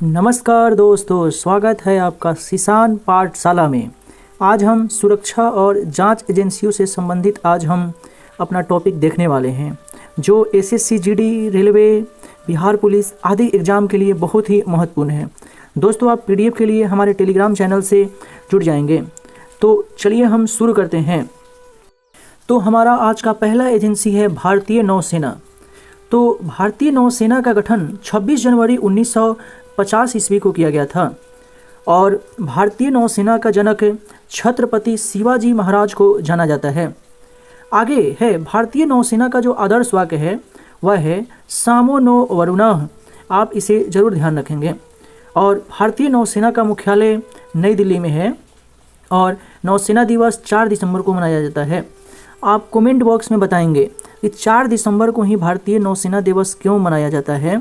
नमस्कार दोस्तों, स्वागत है आपका किसान पाठशाला में। आज हम सुरक्षा और जांच एजेंसियों से संबंधित अपना टॉपिक देखने वाले हैं, जो SSC, GD, railway, Bihar police आदि एग्ज़ाम के लिए बहुत ही महत्वपूर्ण है। दोस्तों, आप पीडीएफ के लिए हमारे टेलीग्राम चैनल से जुड़ जाएंगे। तो चलिए हम शुरू करते हैं। तो हमारा आज का पहला एजेंसी है भारतीय नौसेना। तो भारतीय नौसेना का गठन 26 जनवरी 1950 ईस्वी को किया गया था और भारतीय नौसेना का जनक छत्रपति शिवाजी महाराज को जाना जाता है। आगे है भारतीय नौसेना का जो आदर्श वाक्य है वह है सामो नो वरुणः। आप इसे जरूर ध्यान रखेंगे। और भारतीय नौसेना का मुख्यालय नई दिल्ली में है और नौसेना दिवस 4 दिसंबर को मनाया जाता है। आप कमेंट बॉक्स में बताएंगे कि 4 दिसंबर को ही भारतीय नौसेना दिवस क्यों मनाया जाता है।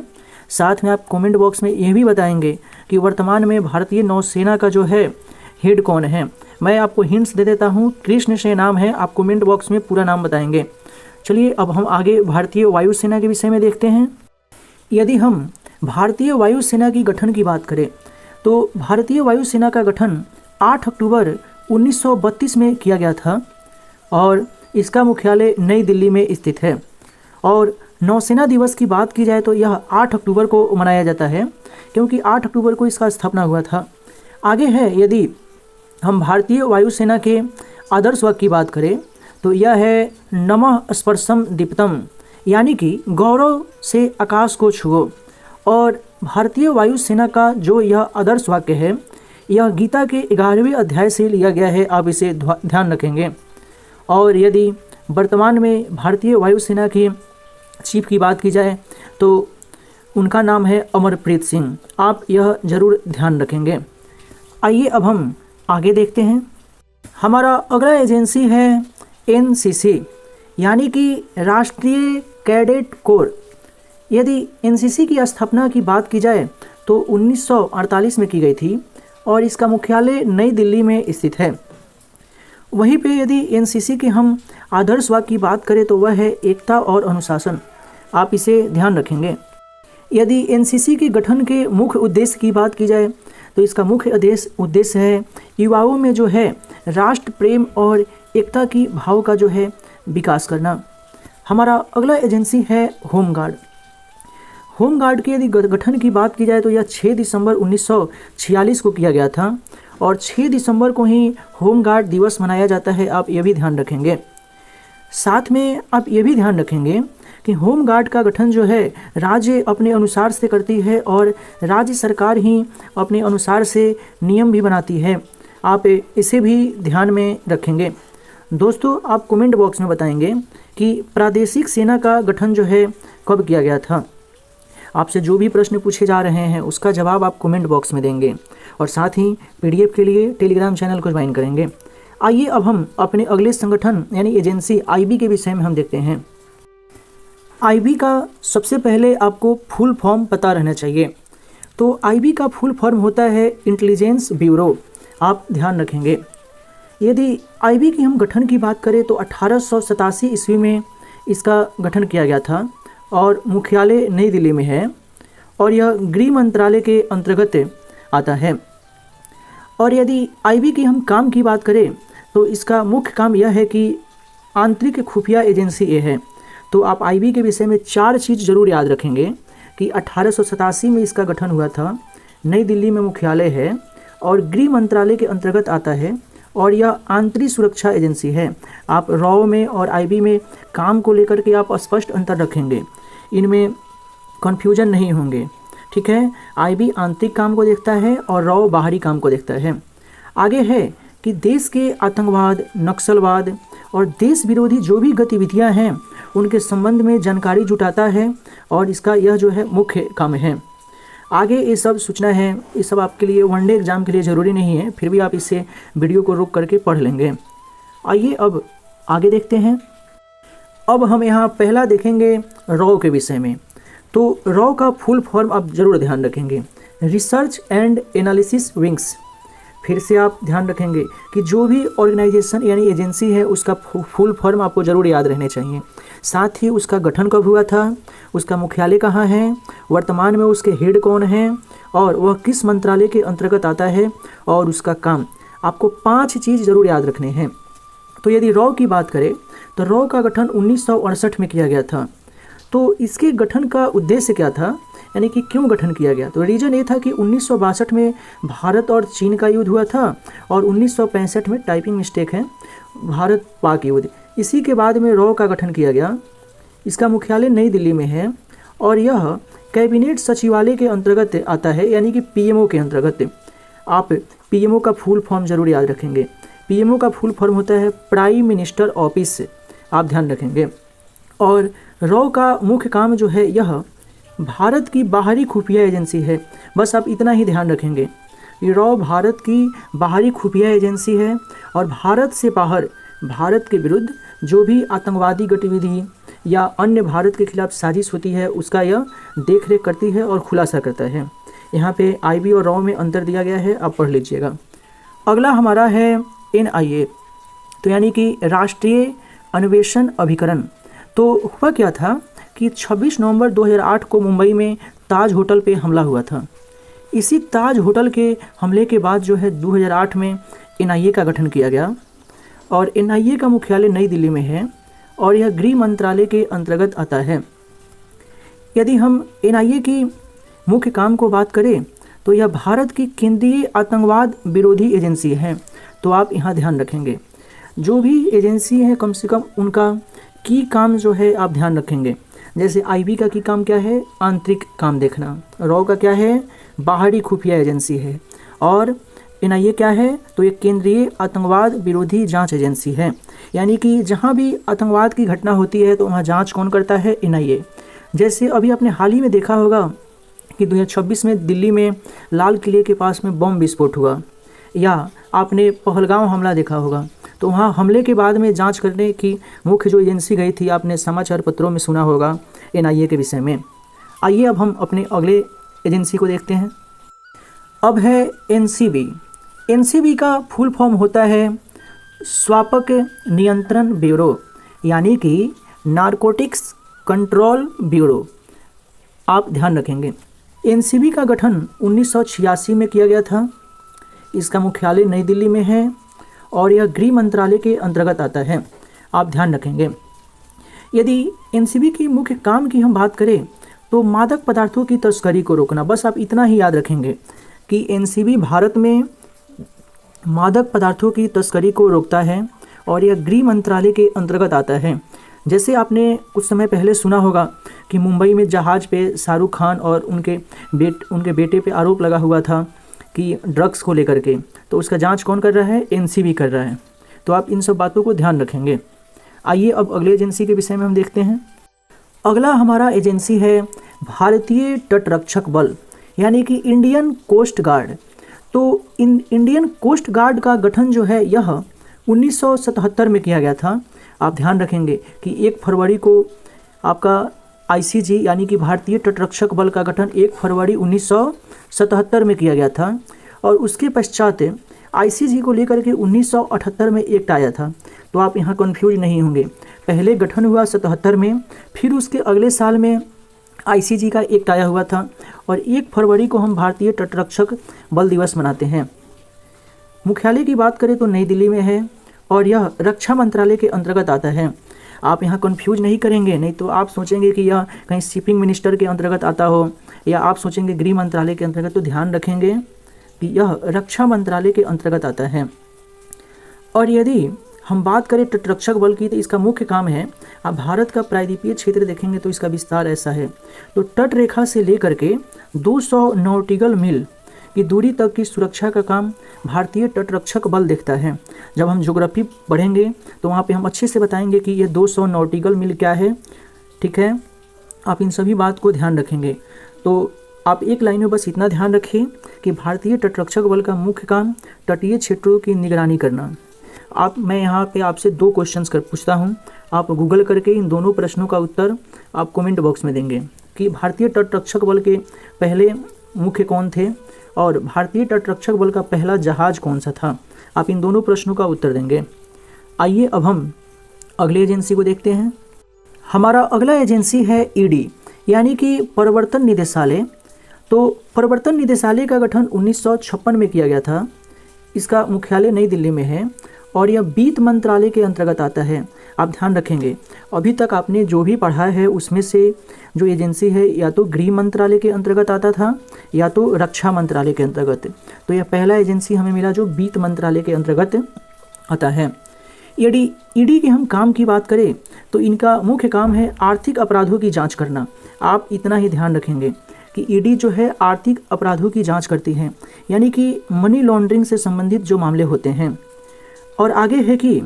साथ में आप कमेंट बॉक्स में यह भी बताएंगे कि वर्तमान में भारतीय नौसेना का जो है हेड कौन है। मैं आपको हिंट्स दे देता हूँ, कृष्ण से नाम है। आप कमेंट बॉक्स में पूरा नाम बताएंगे। चलिए अब हम आगे भारतीय वायुसेना के विषय में देखते हैं। यदि हम भारतीय वायुसेना की गठन की बात करें तो भारतीय वायुसेना का गठन 8 अक्टूबर 1932 में किया गया था और इसका मुख्यालय नई दिल्ली में स्थित है। और नौसेना दिवस की बात की जाए तो यह 8 अक्टूबर को मनाया जाता है, क्योंकि 8 अक्टूबर को इसका स्थापना हुआ था। आगे है, यदि हम भारतीय वायुसेना के आदर्श वाक्य की बात करें तो यह है नमः स्पर्शम दीप्तम, यानी कि गौरव से आकाश को छुओ। और भारतीय वायुसेना का जो यह आदर्श वाक्य है यह गीता के 11वें अध्याय से लिया गया है। आप इसे ध्यान रखेंगे। और यदि वर्तमान में भारतीय वायुसेना की चीफ की बात की जाए तो उनका नाम है अमरप्रीत सिंह। आप यह जरूर ध्यान रखेंगे। आइए अब हम आगे देखते हैं। हमारा अगला एजेंसी है एनसीसी, यानी कि राष्ट्रीय कैडेट कोर। यदि एनसीसी की स्थापना की बात की जाए तो 1948 में की गई थी और इसका मुख्यालय नई दिल्ली में स्थित है। वहीं पे यदि एनसीसी के हम आदर्श वाक्य की बात करें तो वह है एकता और अनुशासन। आप इसे ध्यान रखेंगे। यदि एनसीसी के गठन के मुख्य उद्देश्य की बात की जाए तो इसका मुख्य उद्देश्य है युवाओं में जो है राष्ट्र प्रेम और एकता की भाव का जो है विकास करना। हमारा अगला एजेंसी है होमगार्ड। होमगार्ड के यदि गठन की बात की जाए तो यह 6 दिसंबर 1946 को किया गया था और 6 दिसंबर को ही होमगार्ड दिवस मनाया जाता है। आप ये भी ध्यान रखेंगे। साथ में आप ये भी ध्यान रखेंगे कि होमगार्ड का गठन जो है राज्य अपने अनुसार से करती है और राज्य सरकार ही अपने अनुसार से नियम भी बनाती है। आप इसे भी ध्यान में रखेंगे। दोस्तों, आप कमेंट बॉक्स में बताएंगे कि प्रादेशिक सेना का गठन जो है कब किया गया था। आपसे जो भी प्रश्न पूछे जा रहे हैं उसका जवाब आप कमेंट बॉक्स में देंगे और साथ ही पीडीएफ के लिए टेलीग्राम चैनल को ज्वाइन करेंगे। आइए अब हम अपने अगले संगठन यानी एजेंसी आईबी के विषय में हम देखते हैं। आईबी का सबसे पहले आपको फुल फॉर्म पता रहना चाहिए। तो आईबी का फुल फॉर्म होता है इंटेलिजेंस ब्यूरो। आप ध्यान रखेंगे। यदि आईबी की हम गठन की बात करें तो 1887 ईस्वी में इसका गठन किया गया था और मुख्यालय नई दिल्ली में है और यह गृह मंत्रालय के अंतर्गत आता है। और यदि आईबी की हम काम की बात करें तो इसका मुख्य काम यह है कि आंतरिक खुफिया एजेंसी ये है। तो आप आईबी के विषय में 4 चीज़ जरूर याद रखेंगे कि 1887 में इसका गठन हुआ था, नई दिल्ली में मुख्यालय है और गृह मंत्रालय के अंतर्गत आता है और यह आंतरिक सुरक्षा एजेंसी है। आप रॉ में और आईबी में काम को लेकर के आप स्पष्ट अंतर रखेंगे, इनमें कन्फ्यूजन नहीं होंगे। ठीक है, आईबी आंतरिक काम को देखता है और रॉ बाहरी काम को देखता है। आगे है कि देश के आतंकवाद, नक्सलवाद और देश विरोधी जो भी गतिविधियां हैं उनके संबंध में जानकारी जुटाता है और इसका यह जो है मुख्य काम है। आगे ये सब सूचना है, ये सब आपके लिए वनडे एग्जाम के लिए ज़रूरी नहीं है, फिर भी आप इसे वीडियो को रोक करके पढ़ लेंगे। आइए अब आगे देखते हैं। अब हम यहाँ पहला देखेंगे रॉ के विषय में। तो रॉ का फुल फॉर्म आप जरूर ध्यान रखेंगे, रिसर्च एंड एनालिसिस विंग्स। फिर से आप ध्यान रखेंगे कि जो भी ऑर्गेनाइजेशन यानी एजेंसी है उसका फुल फॉर्म आपको ज़रूर याद रहने चाहिए। साथ ही उसका गठन कब हुआ था, उसका मुख्यालय कहाँ है, वर्तमान में उसके हेड कौन हैं और वह किस मंत्रालय के अंतर्गत आता है और उसका काम। आपको 5 चीज़ जरूर याद रखने हैं। तो यदि रॉ की बात करें तो रॉ का गठन 1968 में किया गया था। तो इसके गठन का उद्देश्य क्या था, यानी कि क्यों गठन किया गया। तो रीज़न ये था कि 1962 में भारत और चीन का युद्ध हुआ था और 1965 में, टाइपिंग मिस्टेक है, भारत पाक युद्ध। इसी के बाद में रॉ का गठन किया गया। इसका मुख्यालय नई दिल्ली में है और यह कैबिनेट सचिवालय के अंतर्गत आता है, यानी कि पीएमओ के अंतर्गत। आप पीएमओ का फुल फॉर्म जरूर याद रखेंगे। पीएमओ का फुल फॉर्म होता है प्राइम मिनिस्टर ऑफिस, आप ध्यान रखेंगे। और रॉ का मुख्य काम जो है, यह भारत की बाहरी खुफिया एजेंसी है। बस आप इतना ही ध्यान रखेंगे। ये रॉ भारत की बाहरी खुफिया एजेंसी है और भारत से बाहर भारत के विरुद्ध जो भी आतंकवादी गतिविधि या अन्य भारत के खिलाफ साजिश होती है उसका यह देखरेख करती है और खुलासा करता है। यहाँ पे आईबी और रॉ में अंतर दिया गया है, आप पढ़ लीजिएगा। अगला हमारा है NIA, तो यानी कि राष्ट्रीय अन्वेषण अभिकरण। तो हुआ क्या था कि 26 नवंबर 2008 को मुंबई में ताज होटल पे हमला हुआ था। इसी ताज होटल के हमले के बाद जो है 2008 में NIA का गठन किया गया और NIA का मुख्यालय नई दिल्ली में है और यह गृह मंत्रालय के अंतर्गत आता है। यदि हम NIA की मुख्य काम को बात करें तो यह भारत की केंद्रीय आतंकवाद विरोधी एजेंसी है। तो आप यहाँ ध्यान रखेंगे, जो भी एजेंसी है कम से कम उनका की काम जो है आप ध्यान रखेंगे। जैसे IB का की काम क्या है, आंतरिक काम देखना। रॉ का क्या है, बाहरी खुफिया एजेंसी है। और NIA क्या है, तो ये केंद्रीय आतंकवाद विरोधी जांच एजेंसी है। यानी कि जहाँ भी आतंकवाद की घटना होती है तो वहाँ जांच कौन करता है, NIA। जैसे अभी आपने हाल ही में देखा होगा कि 2026 में दिल्ली में लाल किले के पास में बम विस्फोट हुआ, या आपने पहलगांव हमला देखा होगा। तो वहाँ हमले के बाद में जांच करने की मुख्य जो एजेंसी गई थी, आपने समाचार पत्रों में सुना होगा NIA के विषय में। आइए अब हम अपने अगले एजेंसी को देखते हैं। अब है NCB। NCB का फुल फॉर्म होता है स्वापक नियंत्रण ब्यूरो, यानी कि नारकोटिक्स कंट्रोल ब्यूरो। आप ध्यान रखेंगे। NCB का गठन 1986 में किया गया था। इसका मुख्यालय नई दिल्ली में है और यह गृह मंत्रालय के अंतर्गत आता है। आप ध्यान रखेंगे। यदि NCB की मुख्य काम की हम बात करें तो मादक पदार्थों की तस्करी को रोकना। बस आप इतना ही याद रखेंगे कि NCB भारत में मादक पदार्थों की तस्करी को रोकता है और यह गृह मंत्रालय के अंतर्गत आता है। जैसे आपने कुछ समय पहले सुना होगा कि मुंबई में जहाज़ पे शाहरुख खान और उनके बेटे पे आरोप लगा हुआ था कि ड्रग्स को लेकर के, तो उसका जांच कौन कर रहा है, NCB कर रहा है। तो आप इन सब बातों को ध्यान रखेंगे। आइए अब अगले एजेंसी के विषय में हम देखते हैं। अगला हमारा एजेंसी है भारतीय तटरक्षक बल, यानी कि इंडियन कोस्ट गार्ड। तो इंडियन कोस्ट गार्ड का गठन जो है यह 1977 में किया गया था। आप ध्यान रखेंगे कि 1 फरवरी को आपका ICG यानी कि भारतीय तटरक्षक बल का गठन 1 फरवरी 1977 में किया गया था और उसके पश्चात ICG को लेकर के 1978 में एक्ट आया था। तो आप यहाँ कन्फ्यूज नहीं होंगे। पहले गठन हुआ 77 में, फिर उसके अगले साल में ICG का एक्ट आया हुआ था और 1 फरवरी को हम भारतीय तटरक्षक बल दिवस मनाते हैं। मुख्यालय की बात करें तो नई दिल्ली में है और यह रक्षा मंत्रालय के अंतर्गत आता है। आप यहाँ कंफ्यूज नहीं करेंगे, नहीं तो आप सोचेंगे कि यह कहीं शिपिंग मिनिस्टर के अंतर्गत आता हो या आप सोचेंगे गृह मंत्रालय के अंतर्गत। तो ध्यान रखेंगे कि यह रक्षा मंत्रालय के अंतर्गत आता है। और यदि हम बात करें तटरक्षक बल की तो इसका मुख्य काम है, आप भारत का प्रायद्वीपीय क्षेत्र देखेंगे तो इसका विस्तार ऐसा है। तो तट रेखा से लेकर के 200 नॉटिकल मील की दूरी तक की सुरक्षा का काम भारतीय तटरक्षक बल देखता है। जब हम ज्योग्राफी पढ़ेंगे तो वहाँ पे हम अच्छे से बताएंगे कि ये 200 नॉटिकल मील क्या है। ठीक है, आप इन सभी बात को ध्यान रखेंगे। तो आप एक लाइन में बस इतना ध्यान रखें कि भारतीय तटरक्षक बल का मुख्य काम तटीय क्षेत्रों की निगरानी करना। मैं यहाँ पे आपसे 2 क्वेश्चंस पूछता हूँ, आप गूगल करके इन दोनों प्रश्नों का उत्तर आप कमेंट बॉक्स में देंगे कि भारतीय तटरक्षक बल के पहले मुख्य कौन थे और भारतीय तटरक्षक बल का पहला जहाज कौन सा था। आप इन दोनों प्रश्नों का उत्तर देंगे। आइए अब हम अगले एजेंसी को देखते हैं। हमारा अगला एजेंसी है ईडी यानी कि प्रवर्तन निदेशालय। तो प्रवर्तन निदेशालय का गठन 1956 में किया गया था। इसका मुख्यालय नई दिल्ली में है और यह वित्त मंत्रालय के अंतर्गत आता है। आप ध्यान रखेंगे, अभी तक आपने जो भी पढ़ा है उसमें से जो एजेंसी है या तो गृह मंत्रालय के अंतर्गत आता था या तो रक्षा मंत्रालय के अंतर्गत। तो यह पहला एजेंसी हमें मिला जो वित्त मंत्रालय के अंतर्गत आता है। ईडी के हम काम की बात करें तो इनका मुख्य काम है आर्थिक अपराधों की जांच करना। आप इतना ही ध्यान रखेंगे कि ईडी जो है आर्थिक अपराधों की जांच करती है, यानी कि मनी लॉन्ड्रिंग से संबंधित जो मामले होते हैं। और आगे है कि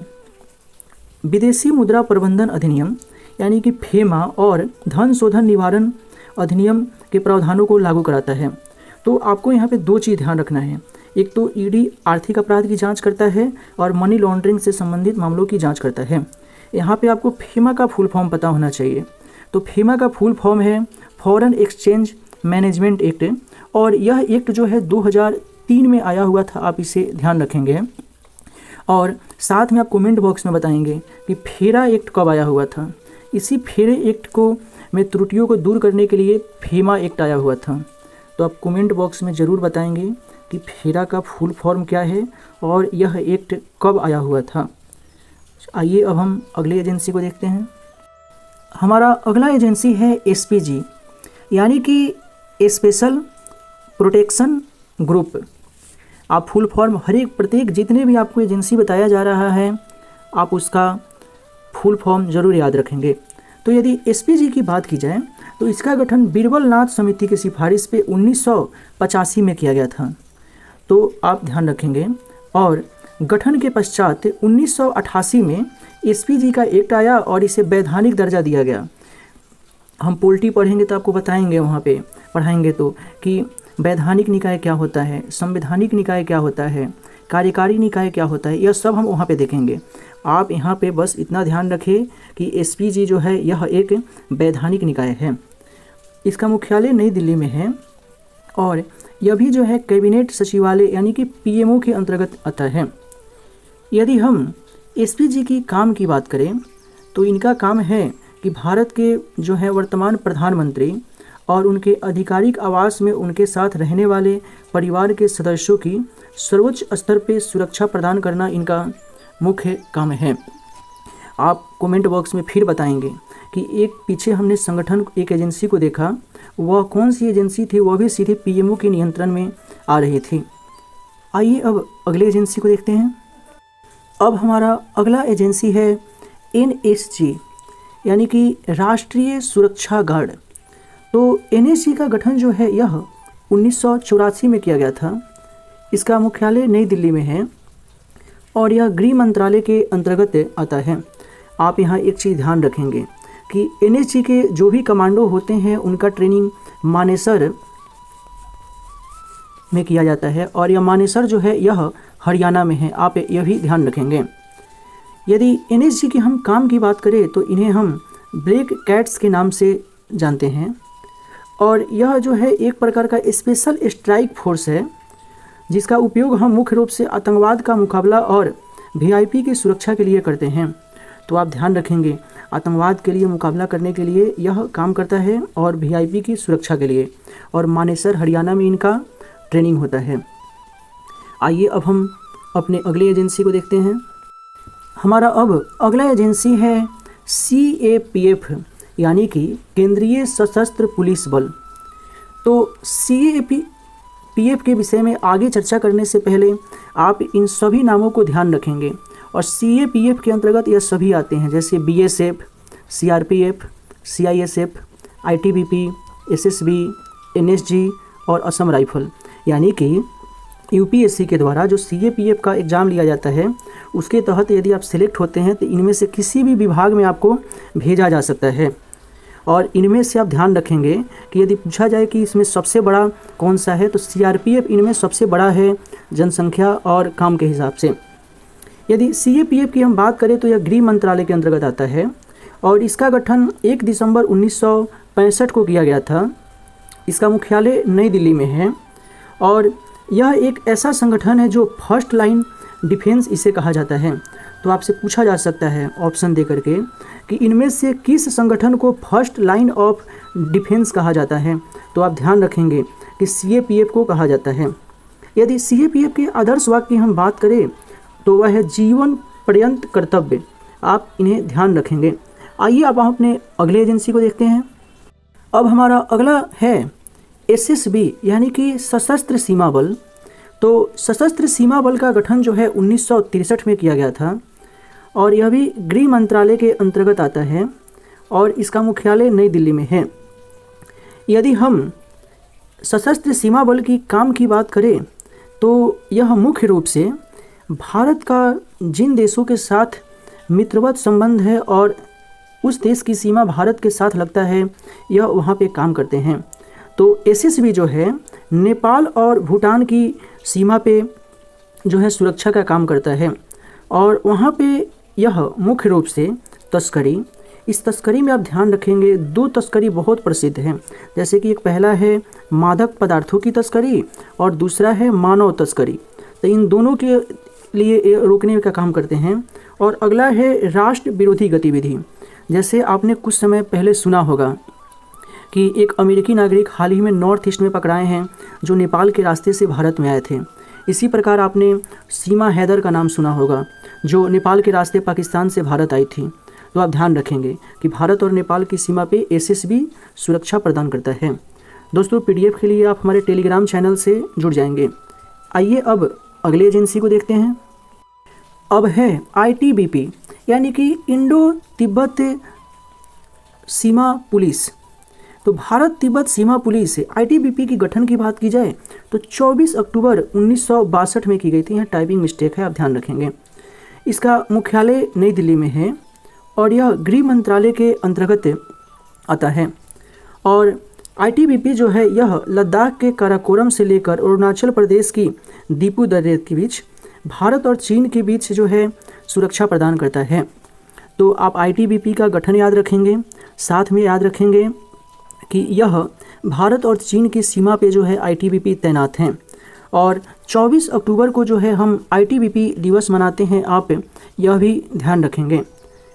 विदेशी मुद्रा प्रबंधन अधिनियम यानी कि फेमा और धन शोधन निवारण अधिनियम के प्रावधानों को लागू कराता है। तो आपको यहाँ पे दो चीज़ ध्यान रखना है, एक तो ईडी आर्थिक अपराध की जांच करता है और मनी लॉन्ड्रिंग से संबंधित मामलों की जांच करता है। यहाँ पे आपको फेमा का फुल फॉर्म पता होना चाहिए। तो फेमा का फुल फॉर्म है फॉरेन एक्सचेंज मैनेजमेंट एक्ट, और यह एक्ट जो है 2003 में आया हुआ था, आप इसे ध्यान रखेंगे। और साथ में आप कमेंट बॉक्स में बताएंगे कि फेरा एक्ट कब आया हुआ था। इसी फेरे एक्ट को में त्रुटियों को दूर करने के लिए फेमा एक्ट आया हुआ था। तो आप कमेंट बॉक्स में ज़रूर बताएंगे कि फेरा का फुल फॉर्म क्या है और यह एक्ट कब आया हुआ था। आइए अब हम अगले एजेंसी को देखते हैं। हमारा अगला एजेंसी है एसपीजी यानी कि स्पेशल प्रोटेक्शन ग्रुप। आप फुल फॉर्म प्रत्येक जितने भी आपको एजेंसी बताया जा रहा है आप उसका फुल फॉर्म ज़रूर याद रखेंगे। तो यदि एसपीजी की बात की जाए तो इसका गठन बीरबल नाथ समिति की सिफारिश पे 1985 में किया गया था। तो आप ध्यान रखेंगे। और गठन के पश्चात 1988 में एसपीजी का एक्ट आया और इसे वैधानिक दर्जा दिया गया। हम पोलिटी पढ़ेंगे तो आपको बताएंगे, वहाँ पे पढ़ाएंगे तो कि वैधानिक निकाय क्या होता है, संवैधानिक निकाय क्या होता है, कार्यकारी निकाय क्या होता है, यह सब हम वहाँ पे देखेंगे। आप यहाँ पे बस इतना ध्यान रखें कि एसपीजी जो है यह एक वैधानिक निकाय है। इसका मुख्यालय नई दिल्ली में है और यह भी जो है कैबिनेट सचिवालय यानी कि पीएमओ के अंतर्गत आता है। यदि हम एसपीजी की काम की बात करें तो इनका काम है कि भारत के जो है वर्तमान प्रधानमंत्री और उनके आधिकारिक आवास में उनके साथ रहने वाले परिवार के सदस्यों की सर्वोच्च स्तर पे सुरक्षा प्रदान करना इनका मुख्य काम है। आप कमेंट बॉक्स में फिर बताएंगे कि एक पीछे हमने संगठन एक एजेंसी को देखा, वह कौन सी एजेंसी थी, वह भी सीधे पीएमओ के नियंत्रण में आ रही थी। आइए अब अगले एजेंसी को देखते हैं। अब हमारा अगला एजेंसी है एनएसजी यानी कि राष्ट्रीय सुरक्षा गार्ड। तो एनएसजी का गठन जो है यह 1984 में किया गया था। इसका मुख्यालय नई दिल्ली में है और यह गृह मंत्रालय के अंतर्गत आता है। आप यहाँ एक चीज़ ध्यान रखेंगे कि एनएसजी के जो भी कमांडो होते हैं उनका ट्रेनिंग मानेसर में किया जाता है और यह मानेसर जो है यह हरियाणा में है। आप यह भी ध्यान रखेंगे। यदि एनएसजी की हम काम की बात करें तो इन्हें हम ब्लैक कैट्स के नाम से जानते हैं और यह जो है एक प्रकार का स्पेशल स्ट्राइक फोर्स है जिसका उपयोग हम मुख्य रूप से आतंकवाद का मुकाबला और वीआईपी की सुरक्षा के लिए करते हैं। तो आप ध्यान रखेंगे, आतंकवाद के लिए मुकाबला करने के लिए यह काम करता है और वीआईपी की सुरक्षा के लिए, और मानेसर हरियाणा में इनका ट्रेनिंग होता है। आइए अब हम अपने अगले एजेंसी को देखते हैं। हमारा अब अगला एजेंसी है CAPF यानी कि केंद्रीय सशस्त्र पुलिस बल। तो CAPF के विषय में आगे चर्चा करने से पहले आप इन सभी नामों को ध्यान रखेंगे और CAPF के अंतर्गत यह सभी आते हैं, जैसे BSF, CRPF, CISF, ITBP, SSB, NSG और असम राइफल। यानी कि UPSC के द्वारा जो CAPF का एग्ज़ाम लिया जाता है उसके तहत यदि आप सिलेक्ट होते हैं तो इनमें से किसी भी विभाग में आपको भेजा जा सकता है। और इनमें से आप ध्यान रखेंगे कि यदि पूछा जाए कि इसमें सबसे बड़ा कौन सा है तो CRPF इनमें सबसे बड़ा है जनसंख्या और काम के हिसाब से। यदि CAPF की हम बात करें तो यह गृह मंत्रालय के अंतर्गत आता है और इसका गठन 1 दिसंबर 1965 को किया गया था। इसका मुख्यालय नई दिल्ली में है और यह एक ऐसा संगठन है जो फर्स्ट लाइन डिफेंस इसे कहा जाता है। तो आपसे पूछा जा सकता है ऑप्शन दे करके कि इनमें से किस संगठन को फर्स्ट लाइन ऑफ डिफेंस कहा जाता है, तो आप ध्यान रखेंगे कि CAPF को कहा जाता है। यदि CAPF के आदर्श वाक्य की हम बात करें तो वह है जीवन पर्यंत कर्तव्य, आप इन्हें ध्यान रखेंगे। आइए अब हम अपने अगले एजेंसी को देखते हैं। अब हमारा अगला है SSB यानी कि सशस्त्र सीमा बल। तो सशस्त्र सीमा बल का गठन जो है 1963 में किया गया था और यह भी गृह मंत्रालय के अंतर्गत आता है और इसका मुख्यालय नई दिल्ली में है। यदि हम सशस्त्र सीमा बल की काम की बात करें तो यह मुख्य रूप से भारत का जिन देशों के साथ मित्रवत संबंध है और उस देश की सीमा भारत के साथ लगता है, यह वहाँ पे काम करते हैं। तो SSB जो है नेपाल और भूटान की सीमा पे जो है सुरक्षा का काम करता है और वहाँ पे यह मुख्य रूप से तस्करी, इस तस्करी में आप ध्यान रखेंगे 2 तस्करी बहुत प्रसिद्ध हैं, जैसे कि एक पहला है मादक पदार्थों की तस्करी और दूसरा है मानव तस्करी। तो इन दोनों के लिए रोकने का काम करते हैं। और अगला है राष्ट्र विरोधी गतिविधि। जैसे आपने कुछ समय पहले सुना होगा कि एक अमेरिकी नागरिक हाल ही में नॉर्थ ईस्ट में पकड़ाए हैं जो नेपाल के रास्ते से भारत में आए थे। इसी प्रकार आपने सीमा हैदर का नाम सुना होगा जो नेपाल के रास्ते पाकिस्तान से भारत आई थी। तो आप ध्यान रखेंगे कि भारत और नेपाल की सीमा पे SSB सुरक्षा प्रदान करता है। दोस्तों PDF के लिए आप हमारे टेलीग्राम चैनल से जुड़ जाएंगे। आइए अब अगले एजेंसी को देखते हैं। अब है ITBP यानी कि इंडो तिब्बत सीमा पुलिस। तो भारत तिब्बत सीमा पुलिस ITBP की गठन की बात की जाए तो 24 अक्टूबर 1962 में की गई थी। यहाँ टाइपिंग मिस्टेक है, आप ध्यान रखेंगे। इसका मुख्यालय नई दिल्ली में है और यह गृह मंत्रालय के अंतर्गत आता है। और ITBP जो है यह लद्दाख के काराकोरम से लेकर अरुणाचल प्रदेश की दीपू दर्रे के बीच भारत और चीन के बीच जो है सुरक्षा प्रदान करता है। तो आप ITBP का गठन याद रखेंगे, साथ में याद रखेंगे कि यह भारत और चीन की सीमा पे जो है ITBP तैनात हैं। और 24 अक्टूबर को जो है हम ITBP दिवस मनाते हैं, आप यह भी ध्यान रखेंगे।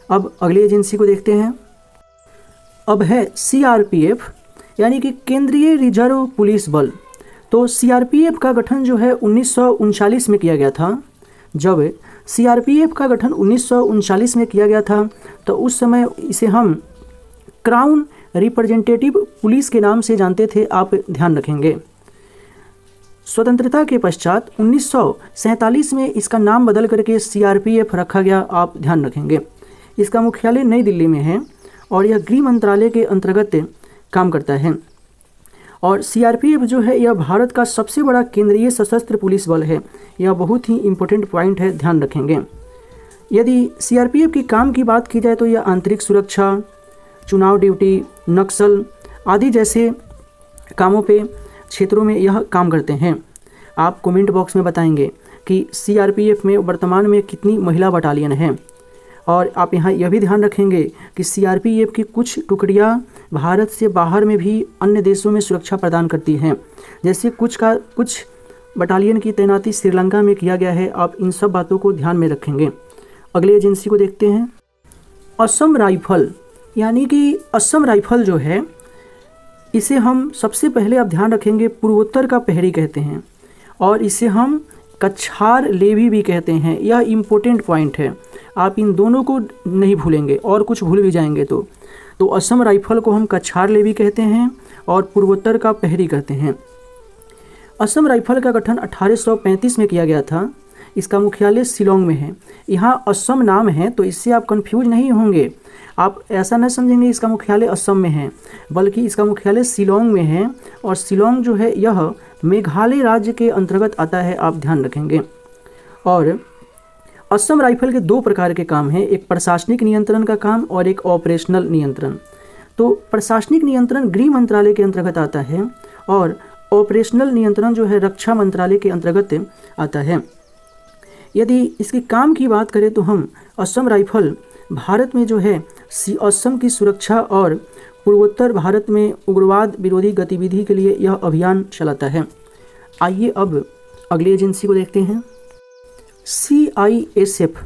अब अगली एजेंसी को देखते हैं। अब है CRPF यानी कि केंद्रीय रिजर्व पुलिस बल। तो CRPF का गठन जो है 1939 में किया गया था। जब CRPF का गठन 1939 में किया गया था तो उस समय इसे हम क्राउन रिप्रेजेंटेटिव पुलिस के नाम से जानते थे, आप ध्यान रखेंगे। स्वतंत्रता के पश्चात 1947 में इसका नाम बदल करके CRPF रखा गया, आप ध्यान रखेंगे। इसका मुख्यालय नई दिल्ली में है और यह गृह मंत्रालय के अंतर्गत काम करता है। और CRPF जो है यह भारत का सबसे बड़ा केंद्रीय सशस्त्र पुलिस बल है। यह बहुत ही इम्पोर्टेंट पॉइंट है, ध्यान रखेंगे। यदि CRPF की काम की बात की जाए तो यह आंतरिक सुरक्षा, चुनाव ड्यूटी, नक्सल आदि जैसे कामों पे क्षेत्रों में यह काम करते हैं। आप कमेंट बॉक्स में बताएंगे कि CRPF में वर्तमान में कितनी महिला बटालियन हैं। और आप यहाँ यह भी ध्यान रखेंगे कि CRPF की कुछ टुकड़ियाँ भारत से बाहर में भी अन्य देशों में सुरक्षा प्रदान करती हैं। जैसे कुछ बटालियन की तैनाती श्रीलंका में किया गया है। आप इन सब बातों को ध्यान में रखेंगे। अगले एजेंसी को देखते हैं। असम राइफल यानी कि असम राइफल जो है इसे हम सबसे पहले आप ध्यान रखेंगे पूर्वोत्तर का प्रहरी कहते हैं और इसे हम कछार लेवी भी कहते हैं। यह इम्पोर्टेंट पॉइंट है, आप इन दोनों को नहीं भूलेंगे और कुछ भूल भी जाएंगे तो असम राइफल को हम कछार लेवी कहते हैं और पूर्वोत्तर का प्रहरी कहते हैं। असम राइफल का गठन 1835 में किया गया था। इसका मुख्यालय शिलोंग में है। यहाँ असम नाम है तो इससे आप कंफ्यूज नहीं होंगे। आप ऐसा न समझेंगे इसका मुख्यालय असम में है, बल्कि इसका मुख्यालय शिलोंग में है और शिलोंग जो है यह मेघालय राज्य के अंतर्गत आता है, आप ध्यान रखेंगे। और असम राइफल के 2 प्रकार के काम हैं, एक प्रशासनिक नियंत्रण का काम और एक ऑपरेशनल नियंत्रण। तो प्रशासनिक नियंत्रण गृह मंत्रालय के अंतर्गत आता है और ऑपरेशनल नियंत्रण जो है रक्षा मंत्रालय के अंतर्गत आता है। यदि इसके काम की बात करें तो हम असम राइफल भारत में जो है असम की सुरक्षा और पूर्वोत्तर भारत में उग्रवाद विरोधी गतिविधि के लिए यह अभियान चलाता है। आइए अब अगली एजेंसी को देखते हैं। CISF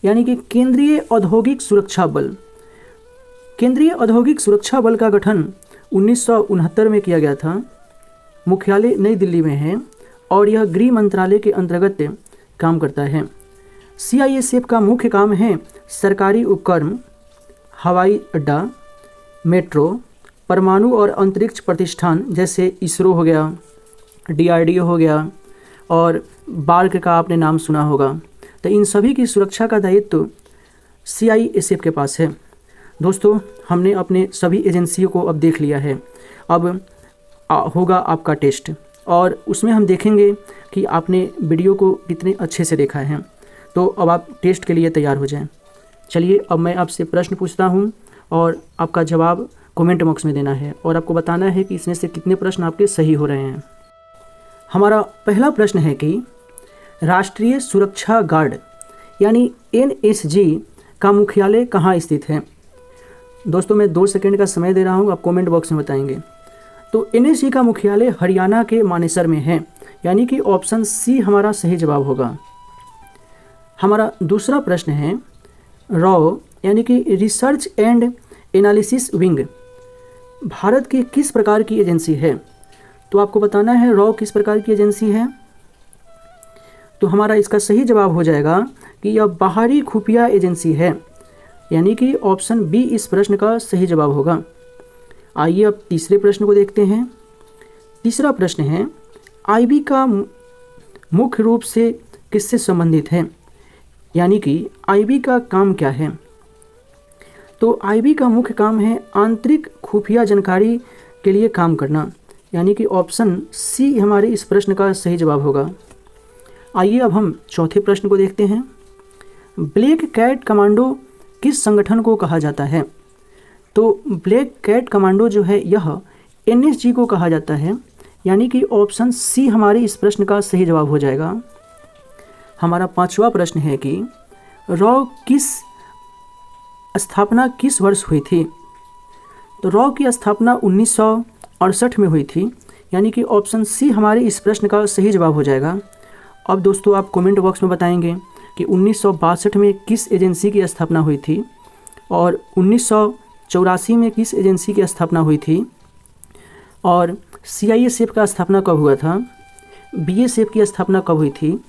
यानी कि केंद्रीय औद्योगिक सुरक्षा बल। केंद्रीय औद्योगिक सुरक्षा बल का गठन 1969 में किया गया था। मुख्यालय नई दिल्ली में है और यह गृह मंत्रालय के अंतर्गत काम करता है। CISF का मुख्य काम है सरकारी उपक्रम, हवाई अड्डा, मेट्रो, परमाणु और अंतरिक्ष प्रतिष्ठान जैसे इसरो हो गया, DRDO हो गया और बार्क का आपने नाम सुना होगा। तो इन सभी की सुरक्षा का दायित्व CISF के पास है। दोस्तों, हमने अपने सभी एजेंसियों को अब देख लिया है। अब होगा आपका टेस्ट और उसमें हम देखेंगे कि आपने वीडियो को कितने अच्छे से देखा है। तो अब आप टेस्ट के लिए तैयार हो जाएं। चलिए, अब मैं आपसे प्रश्न पूछता हूं और आपका जवाब कमेंट बॉक्स में देना है और आपको बताना है कि इसमें से कितने प्रश्न आपके सही हो रहे हैं। हमारा पहला प्रश्न है कि राष्ट्रीय सुरक्षा गार्ड यानी NSG का मुख्यालय कहाँ स्थित है। दोस्तों, मैं 2 सेकंड का समय दे रहा हूँ, आप कमेंट बॉक्स में बताएंगे। तो NSG का मुख्यालय हरियाणा के मानेसर में है, यानी कि ऑप्शन C हमारा सही जवाब होगा। हमारा दूसरा प्रश्न है रॉ यानी कि research and analysis wing Bharat की किस प्रकार की एजेंसी है। तो आपको बताना है रॉ किस प्रकार की एजेंसी है। तो हमारा इसका सही जवाब हो जाएगा कि यह बाहरी खुफिया एजेंसी है, यानी कि ऑप्शन बी इस प्रश्न का सही जवाब होगा। आइए अब तीसरे प्रश्न को देखते हैं। तीसरा प्रश्न है IB का मुख्य रूप से किससे संबंधित है, यानी कि IB का काम क्या है। तो IB का मुख्य काम है आंतरिक खुफिया जानकारी के लिए काम करना, यानी कि ऑप्शन C हमारे इस प्रश्न का सही जवाब होगा। आइए अब हम चौथे प्रश्न को देखते हैं। ब्लैक कैट कमांडो किस संगठन को कहा जाता है। तो ब्लैक कैट कमांडो जो है यह NSG को कहा जाता है, यानी कि ऑप्शन C हमारे इस प्रश्न का सही जवाब हो जाएगा। हमारा पांचवा प्रश्न है कि रॉ किस स्थापना किस वर्ष हुई थी। तो रॉ की स्थापना 1968 में हुई थी, यानी कि ऑप्शन C हमारे इस प्रश्न का सही जवाब हो जाएगा। अब दोस्तों, आप कमेंट बॉक्स में बताएंगे कि 1962 में किस एजेंसी की स्थापना हुई थी और 1984 में किस एजेंसी की स्थापना हुई थी और CISF का स्थापना कब हुआ था, BSF की स्थापना कब हुई थी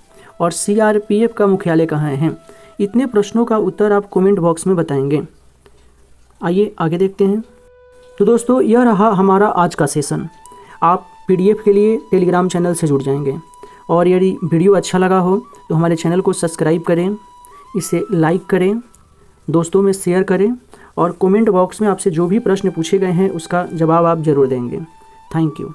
और CRPF का मुख्यालय कहाँ है। इतने प्रश्नों का उत्तर आप कमेंट बॉक्स में बताएंगे। आइए आगे देखते हैं। तो दोस्तों, यह रहा हमारा आज का सेशन। आप PDF के लिए टेलीग्राम चैनल से जुड़ जाएंगे और यदि वीडियो अच्छा लगा हो तो हमारे चैनल को सब्सक्राइब करें, इसे लाइक करें, दोस्तों में शेयर करें और कमेंट बॉक्स में आपसे जो भी प्रश्न पूछे गए हैं उसका जवाब आप ज़रूर देंगे। Thank you.